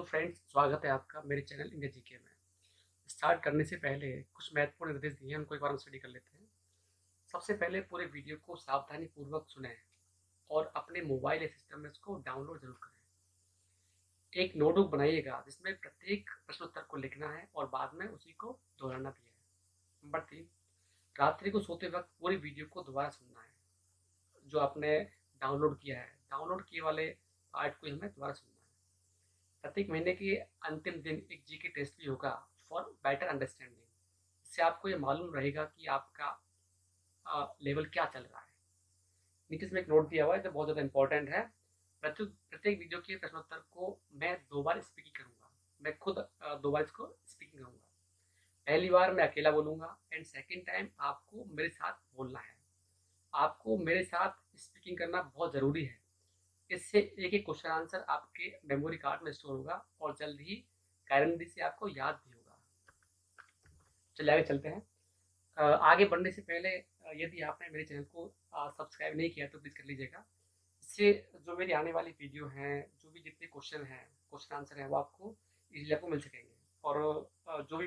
Friends, स्वागत है आपका मेरे चैनल इंडिया जीके में। स्टार्ट करने से पहले कुछ महत्वपूर्ण निर्देश दिए हैं, उनको एक बार हम स्टडी कर लेते हैं। सबसे पहले पूरे वीडियो को सावधानीपूर्वक सुनें और अपने मोबाइल या सिस्टम में इसको डाउनलोड जरूर करें। एक नोटबुक बनाइएगा जिसमें प्रत्येक प्रश्नोत्तर को लिखना है और बाद में उसी को दोहराना भी है। नंबर 3, रात्रि को सोते वक्त पूरी वीडियो को दोबारा सुनना है। जो आपने डाउनलोड किया है, डाउनलोड किए वाले पार्ट को हमें दोबारा सुनना है। प्रत्येक महीने के अंतिम दिन एक जीके टेस्ट भी होगा फॉर बेटर अंडरस्टैंडिंग। इससे आपको ये मालूम रहेगा कि आपका लेवल क्या चल रहा है। नीचे इसमें एक नोट दिया हुआ है जो बहुत ज़्यादा इंपॉर्टेंट है। प्रत्येक वीडियो के प्रश्नोत्तर को मैं 2 बार स्पीकिंग करूंगा। मैं खुद 2 बार इसको स्पीकिंग करूंगा। पहली बार मैं अकेला बोलूंगा एंड सेकेंड टाइम आपको मेरे साथ बोलना है। आपको मेरे साथ स्पीकिंग करना बहुत ज़रूरी है। इससे एक एक क्वेश्चन आंसर आपके मेमोरी कार्ड में स्टोर होगा और जल्द ही गारंटी से आपको याद भी होगा। चलिए आगे चलते हैं। आगे बढ़ने से पहले यदि आपने मेरे चैनल को सब्सक्राइब नहीं किया तो प्लीज़ कर लीजिएगा। इससे जो मेरी आने वाली वीडियो हैं, जो भी जितने क्वेश्चन आंसर हैं वो आपको इजीली आपको मिल सकेंगे। और जो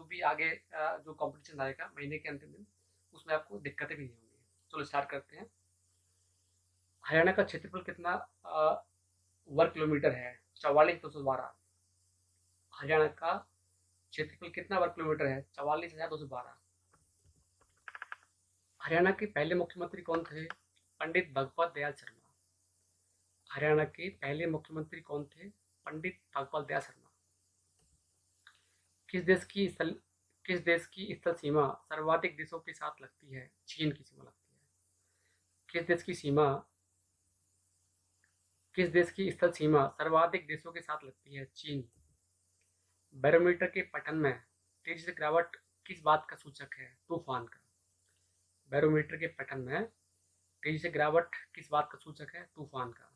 भी आगे जो कंपटीशन आएगा महीने के अंतिम दिन, उसमें आपको दिक्कतें भी नहीं होंगी। चलो स्टार्ट करते हैं। हरियाणा का क्षेत्रफल कितना वर्ग किलोमीटर है? 44,212। हरियाणा का क्षेत्रफल कितना वर्ग किलोमीटर है? 44,212। हरियाणा के पहले मुख्यमंत्री कौन थे? पंडित भगवत दयाल शर्मा। हरियाणा के पहले मुख्यमंत्री कौन थे? पंडित भगवत दयाल शर्मा। किस देश की स्थल किस देश की स्थल सीमा सर्वाधिक देशों के साथ लगती है? चीन की सीमा लगती है। किस देश की सीमा किस देश की स्थल सीमा सर्वाधिक देशों के साथ लगती है? चीन। बैरोमीटर के पठन में तेजी से गिरावट किस बात का सूचक है? तूफान का। बैरोमीटर के पठन में तेजी से गिरावट किस बात का सूचक है? तूफान का।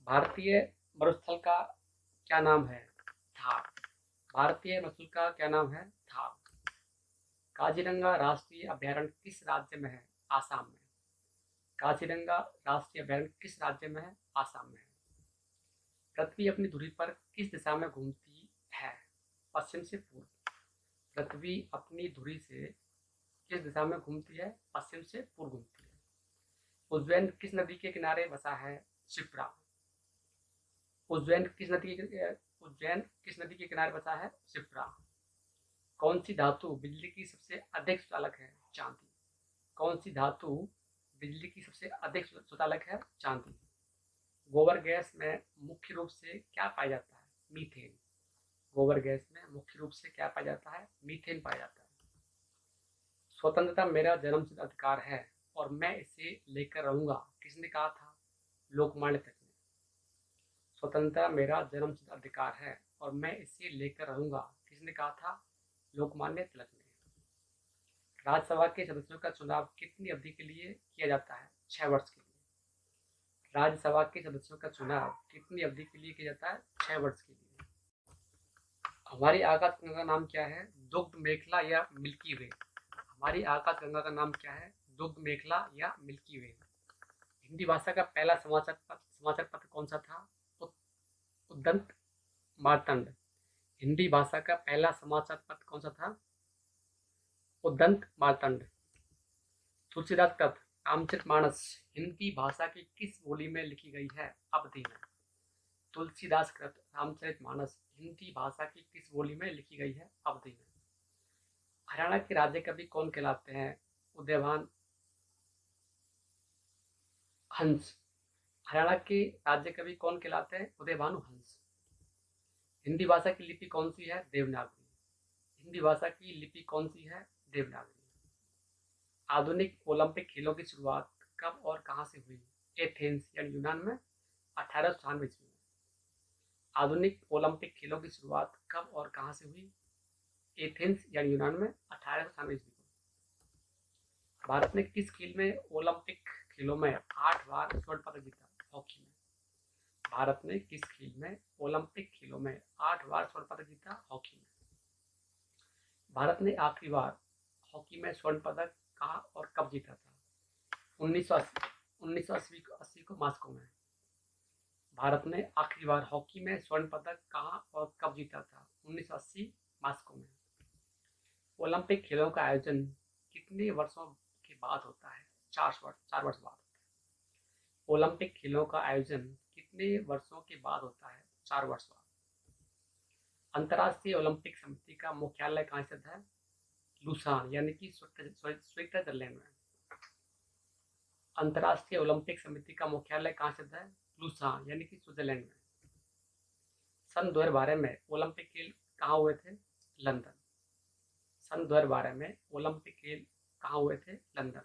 भारतीय मरुस्थल का क्या नाम है? थार। भारतीय मरुस्थल का क्या नाम है? थार। काजीरंगा राष्ट्रीय अभयारण्य किस राज्य में है? आसाम में। काजीरंगा राष्ट्रीय अभयारण्य किस राज्य में है? आसाम में है। पृथ्वी अपनी धुरी पर किस दिशा में घूमती है? पश्चिम से पूर्व। पृथ्वी अपनी धुरी से किस दिशा में घूमती है? पश्चिम से पूर्व घूमती है। उज्जैन किस नदी के किनारे बसा है? शिप्रा। उज्जैन किस नदी के किनारे बसा है? शिप्रा। कौन सी धातु बिजली की सबसे अधिक सुचालक है? चांदी। कौन सी धातु बिजली की सबसे अधिक सुचालक है? चांदी। गोबर गैस में मुख्य रूप से क्या पाया जाता है? मीथेन। गोबर गैस में मुख्य रूप से क्या पाया जाता है? मीथेन पाया जाता है। स्वतंत्रता मेरा जन्मसिद्ध अधिकार है और मैं इसे लेकर रहूंगा, किसने कहा था? लोकमान्य तिलक ने। स्वतंत्रता मेरा जन्मसिद्ध अधिकार है और मैं इसे लेकर रहूंगा, किसने कहा था? लोकमान्य तिलक ने। राज्यसभा के सदस्यों का चुनाव कितनी अवधि के लिए किया जाता है? 6 वर्ष के लिए। राज्यसभा के सदस्यों का चुनाव कितनी अवधि के लिए किया जाता है? 6 वर्ष के लिए। हमारी आकाशगंगा का नाम क्या है? दुग्ध मेखला या मिल्की वे? हमारी आकाशगंगा का नाम क्या है? दुग्ध मेखला या मिल्की वे। हिंदी भाषा का पहला समाचार पत्र कौन सा था? उद्दंत मार्तंड। हिंदी भाषा का पहला समाचार पत्र कौन सा था? उद्दंत मार्तंड। तुलसीदास कृत रामचरितमानस हिंदी भाषा की किस बोली में लिखी गई है? अवधि में। तुलसीदास कृत रामचरितमानस हिंदी भाषा की किस बोली में लिखी गई है? अवधि में। हरियाणा के राज्य कवि कौन कहलाते हैं? उदयभान हंस। हरियाणा के राज्य कवि कौन कहलाते हैं? उदयभानु हंस। हिंदी भाषा की लिपि कौन सी है? देवनागरी। हिंदी भाषा की लिपि कौन सी है? देवनागरी। आधुनिक ओलंपिक खेलों की शुरुआत कब और कहां से हुई? एथेंस यानी यूनान में 1896 ईस्वी में। आधुनिक ओलंपिक खेलों की शुरुआत कब और कहां से हुई? एथेंस यानी यूनान में 1896 ईस्वी में। भारत ने किस खेल में ओलंपिक खेलों में 8 बार स्वर्ण पदक जीता? हॉकी में। भारत ने किस खेल में ओलंपिक खेलों में 8 बार स्वर्ण पदक जीता? हॉकी में। भारत ने आखिरी बार हॉकी में स्वर्ण पदक कहाँ और कब जीता था? 1980 को मॉस्को में। भारत ने आखिरी बार हॉकी में स्वर्ण पदक कहाँ और कब जीता था? 1980 मास्को में। ओलंपिक खेलों का आयोजन कितने वर्षों के बाद होता है? 4 वर्ष बाद। ओलंपिक खेलों का आयोजन कितने वर्षों के बाद होता है? 4 वर्ष बाद। अंतर्राष्ट्रीय ओलंपिक समिति का मुख्यालय कहाँ स्थित है? लुसान यानी कि स्विट्जरलैंड में। अंतर्राष्ट्रीय ओलंपिक समिति का मुख्यालय कहाँ स्थित है? लुसान यानी कि स्विट्जरलैंड में। सन 2012 में ओलंपिक खेल कहाँ हुए थे? लंदन। सन 2012 में ओलंपिक खेल कहाँ हुए थे? लंदन।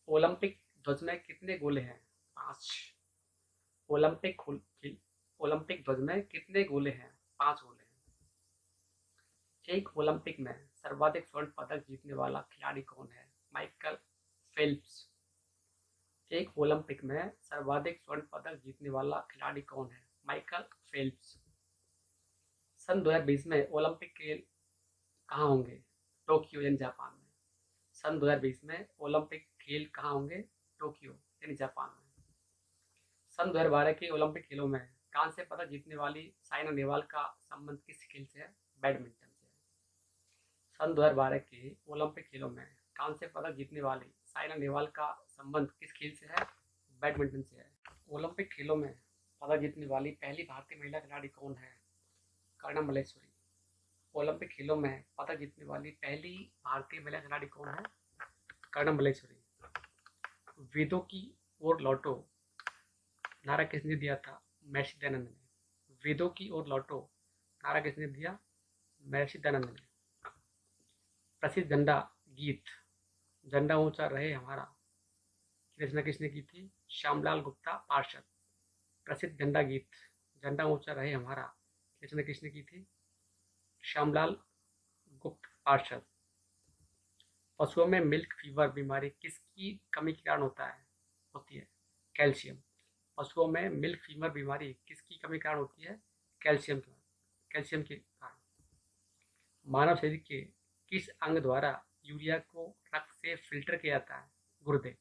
ओलंपिक ध्वज में कितने गोले हैं? 5। ओलंपिक ध्वज में कितने गोले हैं? 5 गोले हैं। एक ओलंपिक में सर्वाधिक स्वर्ण पदक जीतने वाला खिलाड़ी कौन है? Michael Phelps. एक ओलंपिक में सर्वाधिक स्वर्ण पदक जीतने वाला खिलाड़ी कौन है? Michael Phelps. सन 2020 में ओलंपिक खेल कहाँ होंगे? टोक्यो यानी जापान में। सन 2020 में ओलंपिक खेल कहाँ होंगे? टोक्यो यानी जापान में। सन 2012 के ओलंपिक खेलों में कांस्य पदक जीतने वाली साइना नेहवाल का संबंध किस खेल से है? बैडमिंटन से। सन 2012 के ओलंपिक खेलों में कांस्य पदक जीतने वाली साइना नेहवाल का संबंध किस खेल से है? बैडमिंटन से है। ओलंपिक खेलों में पदक जीतने वाली पहली भारतीय महिला खिलाड़ी कौन है? कर्णम मल्लेश्वरी। ओलंपिक खेलों में पदक जीतने वाली पहली भारतीय महिला खिलाड़ी कौन है? कर्णम मल्लेश्वरी। वेदों की ओर लौटो नारा किसने दिया था? महर्षि दयानंद ने। वेदों की ओर लौटो नारा किसने दिया? महर्षि दयानंद ने। प्रसिद्ध झंडा गीत झंडा ऊंचा रहे हमारा की रचना किसने की थी? श्यामलाल गुप्ता पार्षद। प्रसिद्ध झंडा गीत झंडा ऊंचा रहे हमारा की रचना किसने की थी? श्यामलाल गुप्त पार्षद। पशुओं में मिल्क फीवर बीमारी किसकी कमी के कारण होती है? कैल्शियम। पशुओं में मिल्क फीवर बीमारी किसकी कमी के कारण होती है? कैल्शियम के कारण। मानव शरीर के किस अंग द्वारा यूरिया को रक्त से फिल्टर किया जाता है? गुर्दे।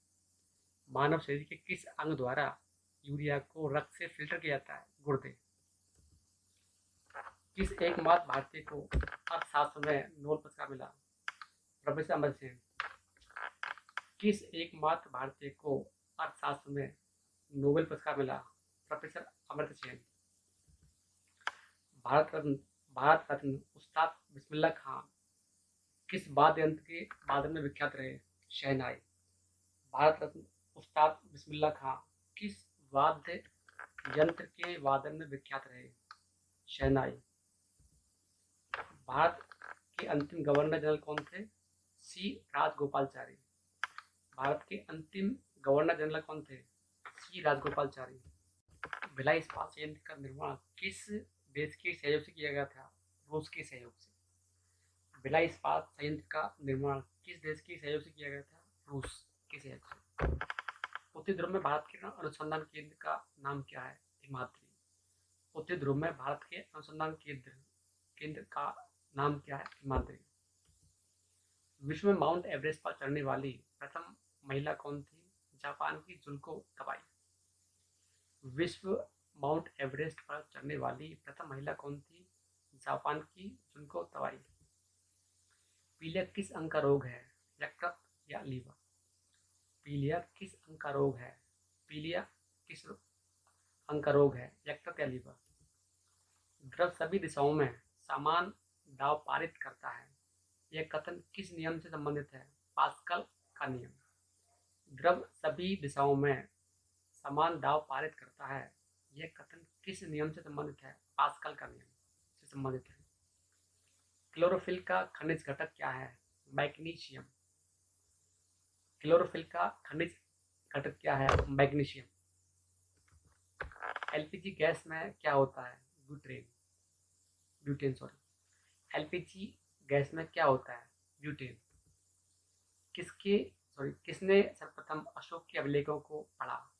मानव शरीर के किस अंग द्वारा यूरिया को रक्त से फिल्टर किया जाता है? गुर्दे। किस एकमात्र भारतीय को अर्थशास्त्र में नोबेल पुरस्कार मिला? प्रोफेसर अमर्त्य सेन। किस एकमात्र भारतीय को अर्थशास्त्र में नोबेल पुरस्कार मिला? प्रोफेसर अमर्त्य सेन। भारत रत्न उस्ताद बिस्मिल्लाह खान किस वाद्य यंत्र के वादन में विख्यात रहे? शहनाई। भारत रत्न उस्ताद बिस्मिल्लाह खान किस वाद्य यंत्र के वादन में विख्यात रहे? शहनाई। भारत के अंतिम गवर्नर जनरल कौन थे? सी राजगोपालाचारी। भारत के अंतिम गवर्नर जनरल कौन थे? सी राजगोपालाचारी। भिलाई इस्पात संयंत्र का निर्माण किस देश के सहयोग से किया गया था? रूस के सहयोग से। भिलाई इस्पात संयंत्र का निर्माण किस देश के सहयोग से किया गया था? रूस के सहयोग से। उत्तरी ध्रुव में भारत के अनुसंधान केंद्र का नाम क्या है? हिमाद्री। उत्तरी ध्रुव में भारत के अनुसंधान केंद्र का नाम क्या है? हिमाद्री। विश्व में माउंट एवरेस्ट पर चढ़ने वाली प्रथम महिला कौन थी? जापान की जुल्को तबाई। विश्व माउंट एवरेस्ट पर चढ़ने वाली प्रथम महिला कौन थी? जापान की जुल्को तबाई। पीलिया किस अंग का रोग है? यकृत या लीवर? पीलिया किस अंग का रोग है? पीलिया किस अंग का रोग है? यकृत या लीवर? द्रव सभी दिशाओं में समान दाव पारित करता है, यह कथन किस नियम से संबंधित है? पास्कल का नियम। द्रव सभी दिशाओं में समान दाव पारित करता है, यह कथन किस नियम से संबंधित है? पास्कल का नियम से संबंधित है। क्लोरोफिल का खनिज घटक क्या है? मैग्नीशियम। क्लोरोफिल का खनिज घटक क्या है? मैग्नीशियम। एलपीजी गैस में क्या होता है? ब्यूटेन। एलपीजी गैस में क्या होता है? ब्यूटेन। किसने सर्वप्रथम अशोक के अभिलेखों को पढ़ा?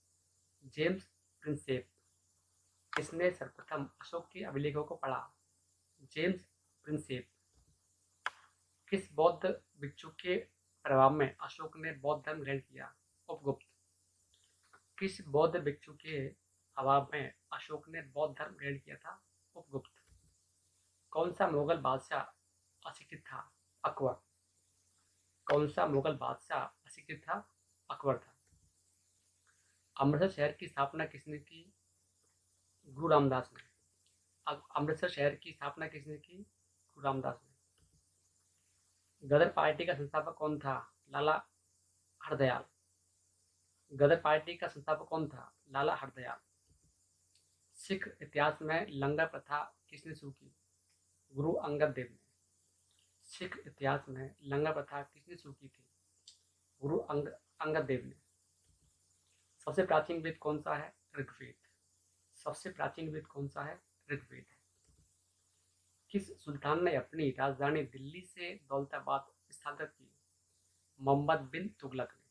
James Prinsep. किसने सर्वप्रथम अशोक के अभिलेखों को पढ़ा? James Prinsep. किस बौद्ध भिक्षु के प्रभाव में अशोक ने बौद्ध धर्म ग्रहण किया? उपगुप्त। किस बौद्ध भिक्षु के अभाव में अशोक ने बौद्ध धर्म ग्रहण किया था? उपगुप्त। कौन सा मुगल बादशाह अशिक्षित था? अकबर। कौन सा मुगल बादशाह अशिक्षित था? अकबर था। अमृतसर शहर की स्थापना किसने की? गुरु रामदास ने। अमृतसर शहर की स्थापना किसने की? गुरु रामदास ने। गदर पार्टी का संस्थापक कौन था? लाला हरदयाल। गदर पार्टी का संस्थापक कौन था? लाला हरदयाल। सिख इतिहास में लंगर प्रथा किसने शुरू की? गुरु अंगद देव ने। सिख इतिहास में लंगर प्रथा किसने शुरू की थी? गुरु अंगद देव ने। सबसे प्राचीन वेद कौन सा है? ऋग्वेद। सबसे प्राचीन वेद कौन सा है? ऋग्वेद है। किस सुल्तान ने अपनी राजधानी दिल्ली से दौलताबाद स्थानांतरित की? मोहम्मद बिन तुगलक ने।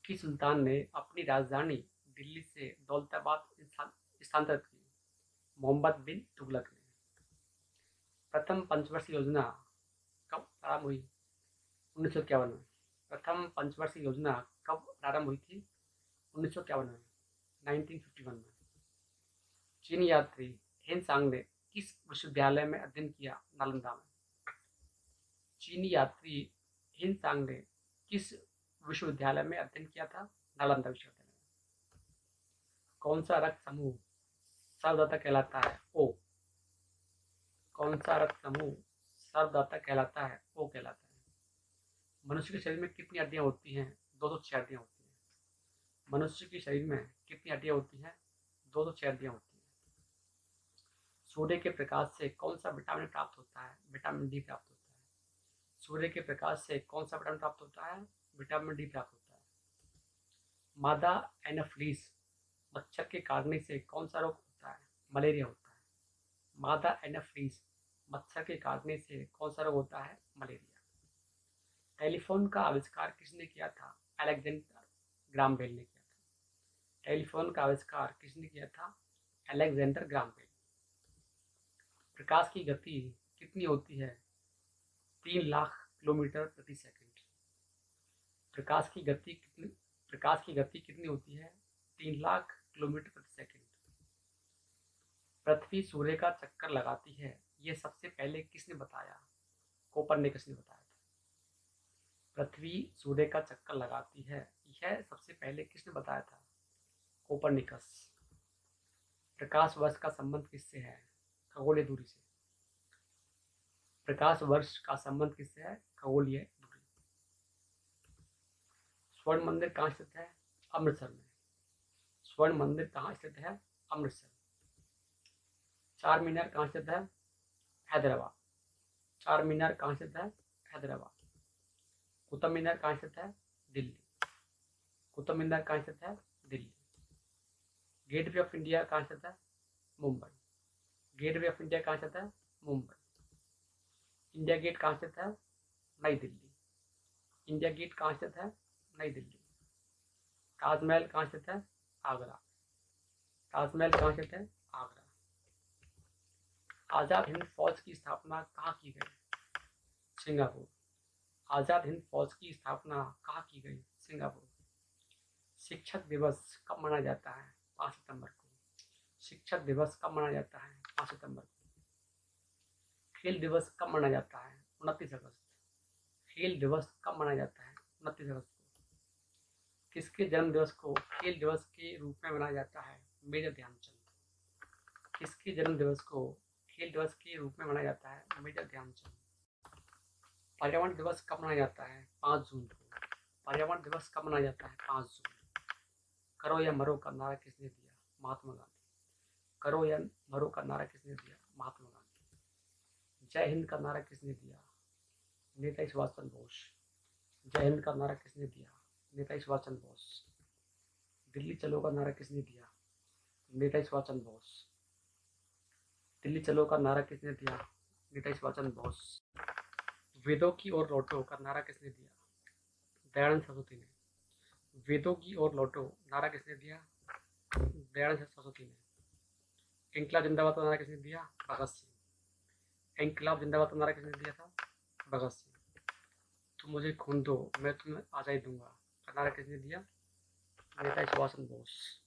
किस सुल्तान ने अपनी राजधानी दिल्ली से दौलताबाद स्थानांतरित की? मोहम्मद बिन तुगलक ने। प्रथम पंचवर्षीय योजना कब प्रारंभ हुई? 1951 में। प्रथम पंचवर्षीय योजना कब प्रारंभ हुई थी? 1951 में, 1951 में। चीनी यात्री हेन सांग ने किस विश्वविद्यालय में अध्ययन किया? नालंदा में। चीनी यात्री हेन सांग ने किस विश्वविद्यालय में अध्ययन किया था? नालंदा विश्वविद्यालय में। कौन सा रक्त समूह सर्वदाता कहलाता है? ओ। कौन सा रक्त समूह सर्वदाता कहलाता है? ओ कहलाता है। मनुष्य के शरीर में कितनी हड्डियां होती हैं? 206 हड्डियां होती हैं। मनुष्य के शरीर में कितनी हड्डियां होती हैं? 206 हड्डियां होती हैं। सूर्य के प्रकाश से कौन सा विटामिन प्राप्त होता है? विटामिन डी प्राप्त होता है। सूर्य के प्रकाश से कौन सा विटामिन प्राप्त होता है? विटामिन डी प्राप्त होता है। मादा एनाफिलीज मच्छर के काटने से कौन सा रोग होता है? मलेरिया होता है। मादा एनाफिलीज मच्छर के काटने से कौन सा रोग होता है? मलेरिया। टेलीफोन का आविष्कार किसने किया था? अलेक्जेंडर ग्राम बेल ने किया था। टेलीफोन का आविष्कार किसने किया था? Alexander Graham Bell. प्रकाश की गति कितनी होती है? 3 लाख किलोमीटर प्रति सेकंड। प्रकाश की गति कितनी होती है? 3 लाख किलोमीटर प्रति सेकंड। पृथ्वी सूर्य का चक्कर लगाती है, यह सबसे पहले किसने बताया? कोपरनिकस ने बताया था। पृथ्वी सूर्य का चक्कर लगाती है, यह सबसे पहले किसने बताया था? कोपरनिकस। प्रकाश वर्ष का संबंध किससे है? खगोलीय दूरी से। प्रकाश वर्ष का संबंध किससे है? खगोलीय दूरी। स्वर्ण मंदिर कहाँ स्थित है? अमृतसर में। स्वर्ण मंदिर कहाँ स्थित है? अमृतसर। चार मीनार कहाँ स्थित है? हैदराबाद। चार मीनार कहाँ स्थित है? हैदराबाद। कुतुब मीनार कहाँ स्थित है? दिल्ली। कुतुब मीनार कहाँ स्थित है? Delhi. Gateway of India कहाँ स्थित है? Mumbai. Gateway of India कहाँ स्थित है? मुंबई। इंडिया गेट कहाँ स्थित है? नई दिल्ली। इंडिया गेट कहाँ स्थित है? नई दिल्ली। ताजमहल कहाँ स्थित है? आगरा। ताजमहल कहाँ स्थित है? आगरा। आजाद हिंद फौज की स्थापना कहाँ की गई? सिंगापुर। आजाद हिंद फौज की स्थापना कहाँ की गई? सिंगापुर। शिक्षक दिवस कब मनाया जाता है? 5 सितंबर को। शिक्षक दिवस कब मनाया जाता है? 5 सितंबर को। खेल दिवस कब मनाया जाता है? 29 अगस्त। खेल दिवस कब मनाया जाता है? 29 अगस्त को। किसके जन्म दिवस को खेल दिवस के रूप में मनाया जाता है? मेजर ध्यानचंद। किसके जन्म दिवस को खेल दिवस के रूप में मनाया जाता है? मेजर ध्यानचंद। पर्यावरण दिवस कब मनाया जाता है? 5 जून को। पर्यावरण दिवस कब मनाया जाता है? 5 जून। करो या मरो का नारा किसने दिया? महात्मा गांधी। करो या मरो का नारा किसने दिया? महात्मा गांधी। जय हिंद का नारा किसने दिया? नेताजी सुभाष चंद्र बोस। जय हिंद का नारा किसने दिया? नेताजी सुभाष चंद्र बोस। दिल्ली चलो का नारा किसने दिया? नेताजी सुभाष चंद्र बोस। दिल्ली चलो का नारा किसने दिया? नेताजी सुभाष चंद्र बोस। वेदों की ओर लौटो का नारा किसने दिया? दयानंद सरस्वती ने। वेदों की ओर लौटो नारा किसने दिया? दयानंद सरस्वती ने। इंकलाब जिंदाबाद का नारा किसने दिया? भगत सिंह। इंकलाब जिंदाबाद का नारा किसने दिया था? भगत सिंह। तुम मुझे खून दो, मैं तुम्हें आज़ादी दूंगा का नारा किसने दिया? नेताजी सुभाष चंद्र बोस।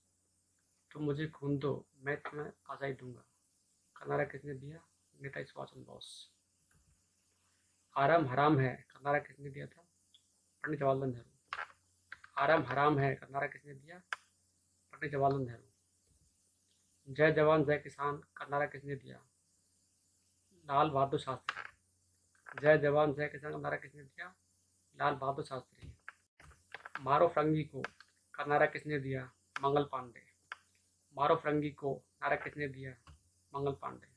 तुम मुझे खून दो, मैं तुम्हें आज़ादी दूंगा। का नारा किसने दिया? नेताजी सुभाष चंद्र बोस। आराम हराम है का नारा किसने दिया था? पंडित जवाहरलाल नेहरू। आराम हराम है का नारा किसने दिया? पंडित जवाहरलाल नेहरू। जय जवान जय किसान का नारा किसने दिया? लाल बहादुर शास्त्री। जय जवान जय किसान का नारा किसने दिया? लाल बहादुर शास्त्री। मारो फरंगी को का नारा किसने दिया? मंगल पांडे। मारो फरंगी को नारा किसने दिया? मंगल पांडे।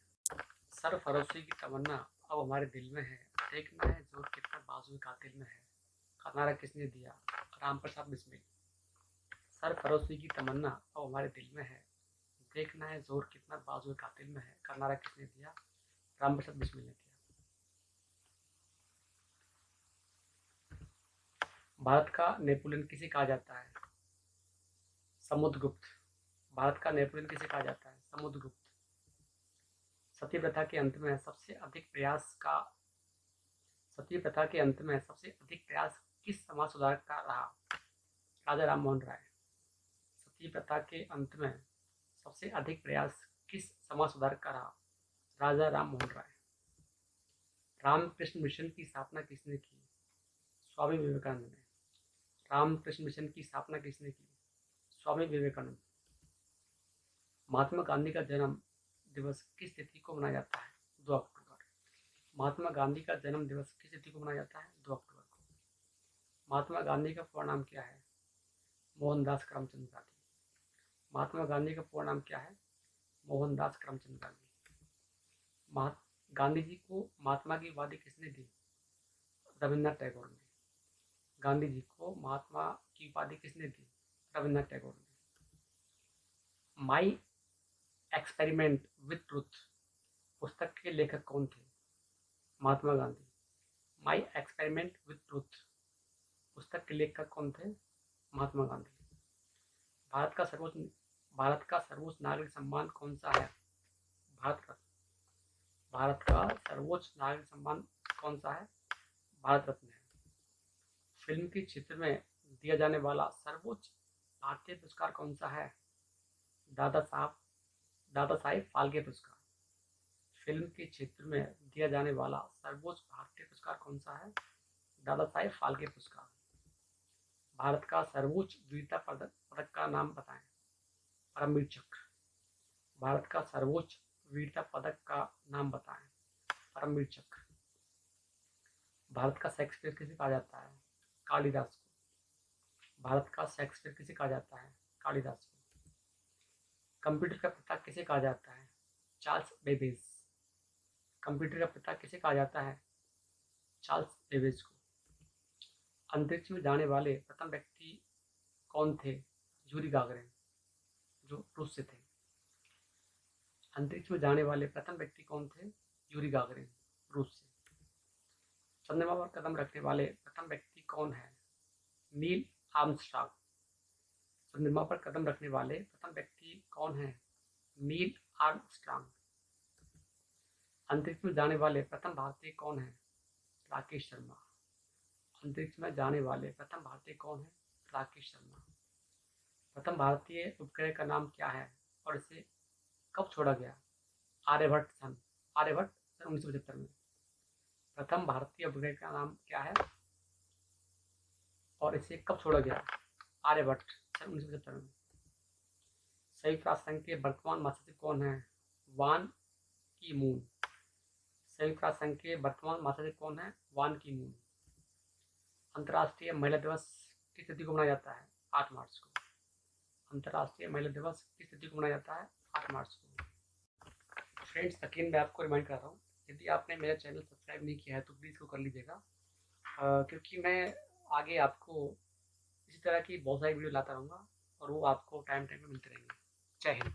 सरफरोशी की तमन्ना अब हमारे दिल में है, देखना है जोर कितना बाजू कातिल में है। का नारा किसने दिया? राम प्रसाद बिस्मिल। सरफरोशी की तमन्ना अब हमारे दिल में है, देखना है जोर कितना बाजू कातिल में है। का नारा किसने दिया? राम प्रसाद बिस्मिल ने दिया। भारत का नेपोलियन किसे कहा जाता है? समुद्रगुप्त। भारत का नेपोलियन किसे कहा जाता है? समुद्रगुप्त। सती प्रथा के अंत में सबसे अधिक प्रयास का सती प्रथा के अंत में सबसे अधिक प्रयास किस समाज सुधारक का रहा? राजा राम मोहन राय। सती प्रथा के अंत में सबसे अधिक प्रयास किस समाज सुधारक का रहा? राजा राम मोहन राय। रामकृष्ण मिशन की स्थापना किसने की? स्वामी विवेकानंद ने। रामकृष्ण मिशन की स्थापना किसने की? स्वामी विवेकानंद। महात्मा गांधी का जन्म दिवस किस तिथि को मनाया जाता है? 2 अक्टूबर। महात्मा गांधी का जन्म दिवस किस तिथि को मनाया जाता है? 2 अक्टूबर को। महात्मा गांधी का पूर्ण नाम क्या है? मोहनदास करमचंद गांधी। महात्मा गांधी का पूर्ण नाम क्या है? मोहनदास करमचंद गांधी। गांधी जी को महात्मा की उपाधि किसने दी? रविन्द्रनाथ टैगोर ने। गांधी जी को महात्मा की उपाधि किसने दी? रविन्द्रनाथ टैगोर ने। माई एक्सपेरिमेंट विथ ट्रुथ पुस्तक के लेखक कौन थे? Mahatma Gandhi. My experiment with truth पुस्तक के लेखक कौन थे? महात्मा गांधी। भारत का सर्वोच्च भारत का सर्वोच्च नागरिक सम्मान कौन सा है? भारत रत्न। भारत का सर्वोच्च नागरिक सम्मान कौन सा है? भारत रत्न है। फिल्म के क्षेत्र में दिया जाने वाला सर्वोच्च भारतीय पुरस्कार कौन सा है? दादा साहेब फाल्के पुरस्कार। फिल्म के क्षेत्र में दिया जाने वाला सर्वोच्च भारतीय पुरस्कार कौन सा है? दादा साहेब फाल्के पुरस्कार। भारत का सर्वोच्च वीरता पदक का नाम बताएं। परमवीर चक्र। भारत का सर्वोच्च वीरता पदक का नाम बताएं। परमवीर चक्र। भारत का शेक्सपियर किसे कहा जाता है? कालिदास को। भारत का शेक्सपियर किसे कहा जाता है? कालिदास को। कंप्यूटर का पिता किसे कहा जाता है? Charles Babbage. कंप्यूटर का पिता किसे कहा जाता है? चार्ल्स बेबेज को। अंतरिक्ष में जाने वाले प्रथम व्यक्ति कौन थे? यूरी गागरिन, जो रूस से थे। अंतरिक्ष में जाने वाले प्रथम व्यक्ति कौन थे? यूरी गागरिन, रूस से। चंद्रमा पर कदम रखने वाले प्रथम व्यक्ति कौन है? Neil Armstrong. चंद्रमा पर कदम रखने वाले प्रथम व्यक्ति कौन है? Neil Armstrong. अंतरिक्ष में जाने वाले प्रथम भारतीय कौन है? राकेश शर्मा। अंतरिक्ष में जाने वाले प्रथम भारतीय कौन है? राकेश शर्मा। प्रथम भारतीय उपग्रह का नाम क्या है और इसे कब छोड़ा गया? आर्यभट्ट सन 1975 में। प्रथम भारतीय उपग्रह का नाम क्या है और इसे कब छोड़ा गया? आर्यभट्ट सन 1975 में। संयुक्त राष्ट्र संघ के वर्तमान महासचिव कौन है? वान की मून। संयुक्त राष्ट्र संघ के वर्तमान महासचिव कौन है? वान की मून। अंतर्राष्ट्रीय महिला दिवस किस तिथि को मनाया जाता है? 8 मार्च को। अंतर्राष्ट्रीय महिला दिवस किस तिथि को मनाया जाता है? 8 मार्च को। फ्रेंड्स, अगेन मैं आपको रिमाइंड कर रहा हूँ, यदि आपने मेरा चैनल सब्सक्राइब नहीं किया है तो प्लीज़ को कर लीजिएगा, क्योंकि मैं आगे आपको इसी तरह की बहुत सारी वीडियो लाता रहूँगा और वो आपको टाइम टाइम पे मिलते रहेंगे। जय हिंद।